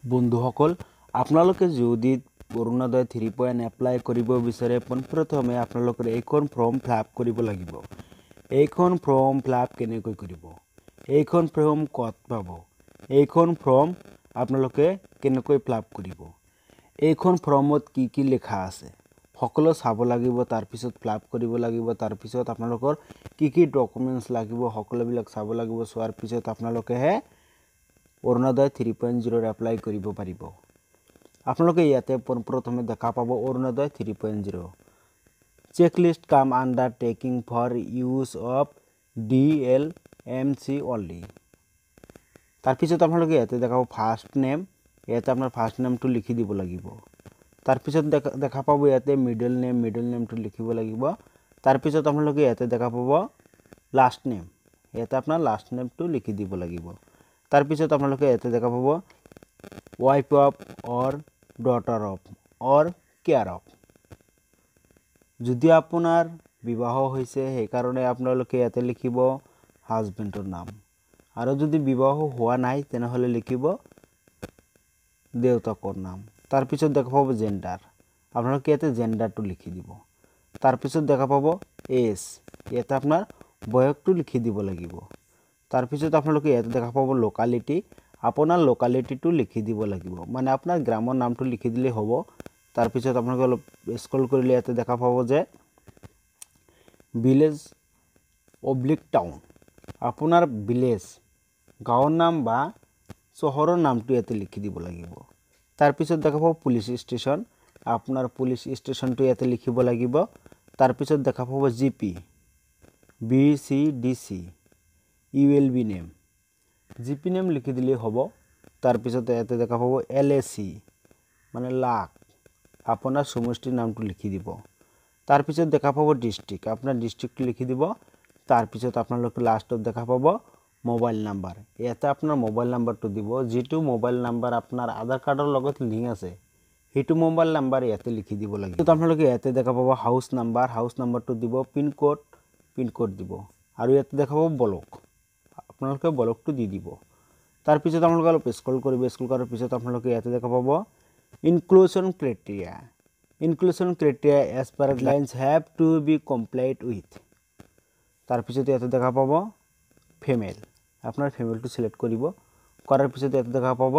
বন্ধুসকল আপোনালোকে যদি অৰুণোদয় 3.0 এপ্লাই কৰিব বিচাৰে প্ৰথমে আপোনালোকে এইখন ফৰ্ম ফিল আপ কৰিব লাগিব এইখন ফৰ্ম ফিল আপ কেনেকৈ কৰিব এইখন ফৰ্ম ক'ত পাব এইখন ফৰ্ম আপোনালোকে কেনেকৈ ফিল আপ কৰিব এইখন ফৰ্মত কি লেখা আছে সকলো চাব লাগিব তাৰ পিছত ফিল আপ কৰিব লাগিব তাৰ পিছত আপোনালোকৰ কি ডকুমেন্টস লাগিব সকলোবিলাক চাব লাগিব সোৱাৰ পিছত আপোনালোকে অৰুণোদয় 3.0 এপ্লাই কৰিব পাৰিব আপোনালোকে ইয়াতে প্ৰথমে দেখা পাব Arunoday 3.0 checklist cum undertaking for use of DLMC only তাৰ পিছত আপোনালোকে ইয়াতে দেখাব ফাৰ্স্ট নেম ইয়াতে আপোনাৰ ফাৰ্স্ট নেমটো লিখি দিব লাগিব তাৰ পিছত দেখা পাব ইয়াতে মিডল নেমটো লিখিব লাগিব তাৰ পিছত আপোনালোকে ইয়াতে দেখা পাব লাষ্ট নেম ইয়াতে আপোনাৰ লাষ্ট নেমটো লিখি দিব লাগিব তাৰ পিছত আপোনালোকে ইয়াতে দেখা পাব wife of or daughter of or care of যদি আপোনাৰ বিবাহ হৈছে সেই কাৰণে আপোনালোকে ইয়াতে লিখিব হাজবেণ্ডৰ নাম আৰু যদি বিবাহ হোৱা নাই তেনেহলে লিখিব দেউতাকৰ নাম তাৰ পিছত দেখা পাব জেন্ডাৰ আপোনালোকে ইয়াতে জেন্ডাৰটো লিখি দিব তাৰ পিছত দেখা পাব এজ ইয়াতে আপোনাৰ বয়সটো লিখি দিব লাগিব তাৰ পিছত আপোনালোকে ইয়াতে দেখা পাব লোকালিটি আপোনাৰ লোকালিটিটো লিখি দিব লাগিব মানে আপোনাৰ গ্ৰামৰ নামটো লিখি দিলে হ'ব তাৰ পিছত আপোনালোকে অলপ স্ক্ৰল কৰিলে ইয়াতে দেখা পাব যে ভিলেজ অবলিক টাউন আপোনাৰ ভিলেজ গাঁৱৰ নাম বা চহৰৰ নামটো ইয়াতে লিখি দিব লাগিব তাৰ পিছত দেখা পাব পুলিশ ষ্টেচন আপোনাৰ পুলিশ ষ্টেচনটো ইয়াতে লিখিব লাগিব তাৰ পিছত দেখা পাব GP BCDC ULB name GP name লিখি দিলে হ'ব তাৰ পিছত ইয়াতে দেখা পাব এলএসি মানে লাখ আপোনাৰ সমষ্টিৰ নামটো লিখি দিব তাৰ পিছত দেখা পাব ডিস্ট্ৰিক্ট আপোনাৰ ডিস্ট্ৰিক্টটো লিখি দিব তাৰ পিছত আপোনালোকে লাষ্টত দেখা পাব মোবাইল নাম্বাৰ ইয়াতে আপোনাৰ মোবাইল নাম্বাৰটো দিব যেটো মোবাইল নাম্বাৰ আপোনাৰ আধাৰ কাৰ্ডৰ লগত লিংক আছে হেতু মোবাইল নাম্বাৰ ইয়াতে লিখি দিব লাগিব তো আপোনালোকে ইয়াতে দেখা পাব হাউস নাম্বাৰটো দিব পিন কোড দিব আৰু ইয়াতে দেখা পাব ব্লক আপোনালোকে ব্লকটো দি দিব তাৰ পিছত আপোনালোকে অলপ স্ক্ৰল কৰাৰ পিছত আপোনালোকে ইয়াতে দেখা পাব inclusion criteria as per guidelines have to be complied with তাৰ পিছত ইয়াতে দেখা পাব ফিমেল আপোনাৰ ফিমেলটো সিলেক্ট কৰিব কৰাৰ পিছত ইয়াতে দেখা পাব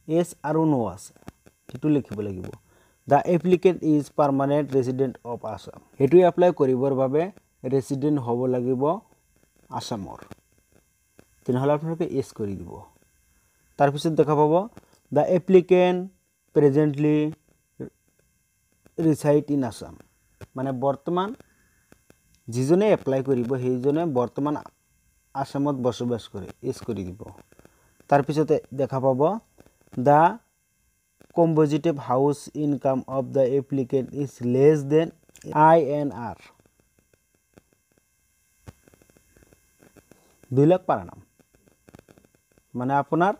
এস আৰু নো আছে এটো লিখিব লাগিব the applicant is permanent resident of Assam এটো এপ্লাই কৰিবৰ বাবে ৰেসিডেন্ট হ'ব লাগিব আসামৰ তেনেহলে আপোনালোকে এস কৰি দিব তাৰ পিছত দেখা পাব দা এপ্লিকেন্ট প্ৰেজেন্টলি ৰিসাইড ইন আসাম মানে বৰ্তমান যিজনে এপ্লাই কৰিব সেইজনে বৰ্তমান আসামত বসবাস কৰে এস কৰি দিব তাৰ পিছত দেখা পাব দা compositive house income of the applicant is less than INR 2 lakh per annum মানে আপোনাৰ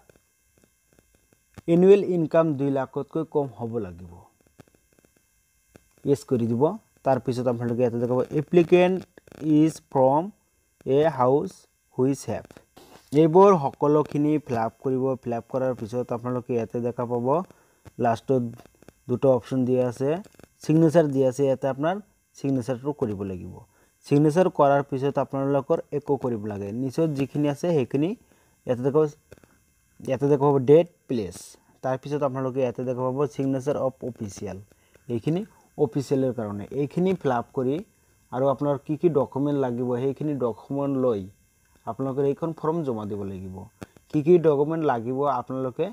annual income 2 লাখতকৈ কম হ'ব লাগিব yes কৰি দিব তাৰ পিছত আপোনালোকে ইয়াতে দেখাব applicant is from a house which have এইবোৰ সকলোখিনি ফিল আপ কৰাৰ পিছত আপোনালোকে ইয়াতে দেখা পাব লাষ্টত দুটো অপশন দিয়া আছে সিগনেচাৰ দিয়া আছে ইয়াতে আপোনাৰ সিগনেচাৰটো কৰিব লাগিব সিগনেচাৰ কৰাৰ পিছত আপোনালোকৰ একো কৰিব লাগে নিচত যিখিনি আছে সেইখিনি ইয়াতে দেখাব ডেট প্লেস তাৰ পিছত আপোনালোকে ইয়াতে দেখাব সিগনেচাৰ অফ অফিচিয়াল এইখিনি অফিচিয়ালৰ কাৰণে এইখিনি ফিল আপ কৰি আৰু আপোনাৰ কি ডকুমেন্ট লাগিব সেইখিনি ডকুমেন্ট লৈ আপোনালোকে এইখন ফৰ্ম জমা দিব লাগিব কি ডকুমেন্ট লাগিব আপোনালোকে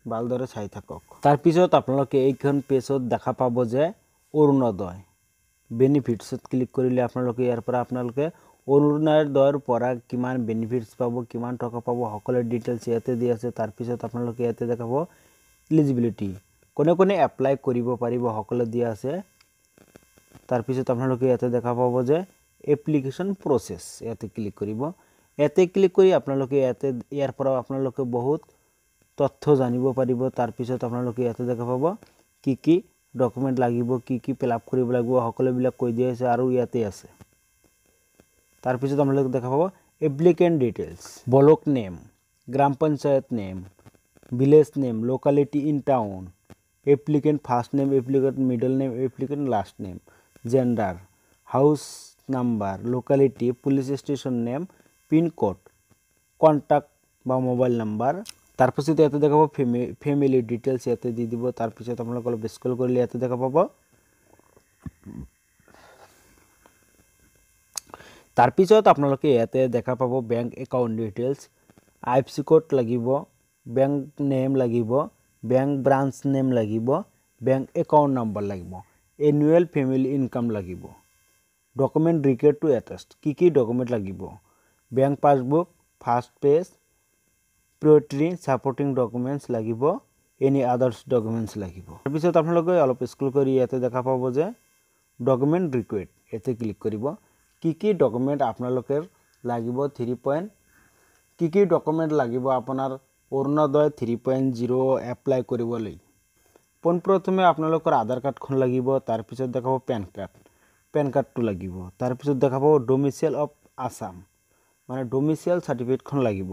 ভালদৰে চাই থাকক তাৰ পিছত আপোনালোকে এইখন পেজত দেখা পাব যে অৰুণোদয় বেনিফিটছত ক্লিক কৰিলে আপোনালোকে ইয়াৰ পৰা আপোনালোকে অৰুণোদয়ৰ পৰা কিমান বেনিফিটস পাব কিমান টকা পাব সকলো ডিটেইলছ ইয়াতে দিয়া আছে তাৰ পিছত আপোনালোকে ইয়াতে দেখাব এলিজিবিলিটি কোনে এপ্লাই কৰিব পাৰিব সকলো দিয়া আছে তাৰ পিছত আপোনালোকে ইয়াতে দেখা পাব যে এপ্লিকেশন প্ৰসেস ইয়াতে ক্লিক কৰিব ইয়াতে ক্লিক কৰি আপোনালোকে ইয়াৰ পৰা আপোনালোকে বহুত তথ্য জানিব পাৰিব তাৰ পিছত আপোনালোকে ইয়াতে দেখা পাব কি ডকুমেন্ট লাগিব কি ফিল আপ কৰিব লাগিব সকলোবিলাক কৈ দিয়া আছে আৰু ইয়াতে আছে তাৰ পিছত আপোনালোকে দেখা পাব এপ্লিকেন্ট ডিটেইলছ ব্লক নেম গ্ৰাম panchayat name village name, locality in town, applicant first name, applicant middle name, applicant last name, gender, house number, locality, police station name, pin code, contact বা মোবাইল নাম্বার। তাৰপিছত ইয়াতে দেখাব family details ইয়াতে দি দিব। তাৰপিছত আপোনালোক অলপ স্ক্ৰল কৰিলে ইয়াতে দেখা পাব। তাৰপিছত আপোনালোকে ইয়াতে দেখা পাব bank account details, IFSC code লাগিব, বেংক নেম লাগিব, বেংক ব্ৰাঞ্চ নেম লাগিব, বেংক একাউণ্ট নাম্বাৰ লাগিব, এনুৱেল ফ্যামিলি ইনকাম লাগিব, ডকুমেন্ট ৰিকুৱাৰ্ড টু এটেষ্ট, কি ডকুমেন্ট লাগিব, bank passbook, first page, priority supporting documents লাগিব, এনি আদাৰ্স ডকুমেন্টস লাগিব। তাৰপিছত আপোনালোকে অলপ স্ক্ৰল কৰি ইয়াতে দেখা পাব যে ডকুমেন্ট ৰিকুৱাৰ্ড, ইয়াতে ক্লিক কৰিব। কি ডকুমেন্ট আপোনালোকে লাগিব 3 পইণ্ট, কি ডকুমেন্ট লাগিব আপোনাৰ অৰুণোদয় 3.0 এপ্লাই কৰিবলৈ। পোনপ্ৰথমে আপোনালোকৰ আধাৰ কাৰ্ডখন লাগিব, তাৰপিছত দেখাব পেন কাৰ্ডটো লাগিব, তাৰপিছত দেখাব ডোমিসাইল অফ আসাম মানে ডোমিসাইল সাৰ্টিফিকেটখন লাগিব।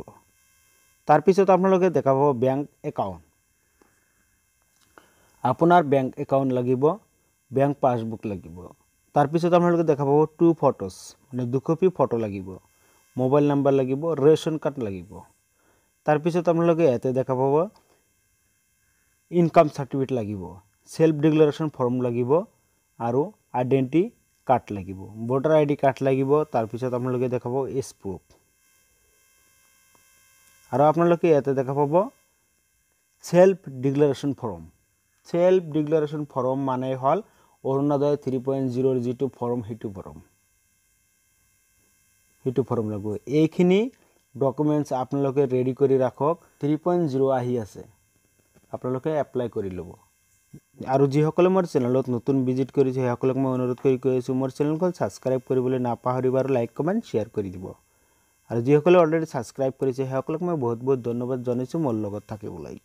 তাৰপিছত আপোনালোকে দেখাব বেংক একাউণ্ট, আপোনাৰ বেংক একাউণ্ট লাগিব, বেংক পাছবুক লাগিব। তাৰপিছত আপোনালোকে দেখা পাব 2 ফটোজ মানে 2 কপি ফটো লাগিব, মোবাইল নাম্বাৰ লাগিব, ৰেশন কাৰ্ড লাগিব। তাৰপিছত আপোনালোকে ইয়াতে দেখা পাব ইনকাম সাৰ্টিফিকেট লাগিব, সেলফ ডিক্লাৰেশ্যন ফৰ্ম লাগিব আৰু আইডেন্টি কাৰ্ড লাগিব, ভোটাৰ আইডি কাৰ্ড লাগিব। তাৰপিছত আপোনালোকে দেখা পাব এছপ্ৰুফ আৰু আপোনালোকে ইয়াতে দেখা পাব self declaration form. Self declaration form মানে হল অৰুণোদয় 3.0 যিটো ফৰ্ম সেইটো ফৰ্ম লাগিব। এইখিনি ডকুমেন্টস আপোনালোকে ৰেডি কৰি ৰাখক। 3.0 আহি আছে, আপোনালোকে এপ্লাই কৰি ল'ব। আৰু যিসকলে মোৰ চেনেলত নতুন ভিজিট কৰিছে সেইসকলক মই অনুৰোধ কৰি কৈছোঁ মোৰ চেনেলখন সাবস্ক্ৰাইব কৰিবলৈ নাপাহৰিব আৰু লাইক কমেন্ট শ্বেয়াৰ কৰি দিব। আৰু যিসকলে অলৰেডি সাবস্ক্ৰাইব কৰিছে সেইসকলক মই বহুত ধন্যবাদ জনাইছোঁ মোৰ লগত থাকিবলৈ।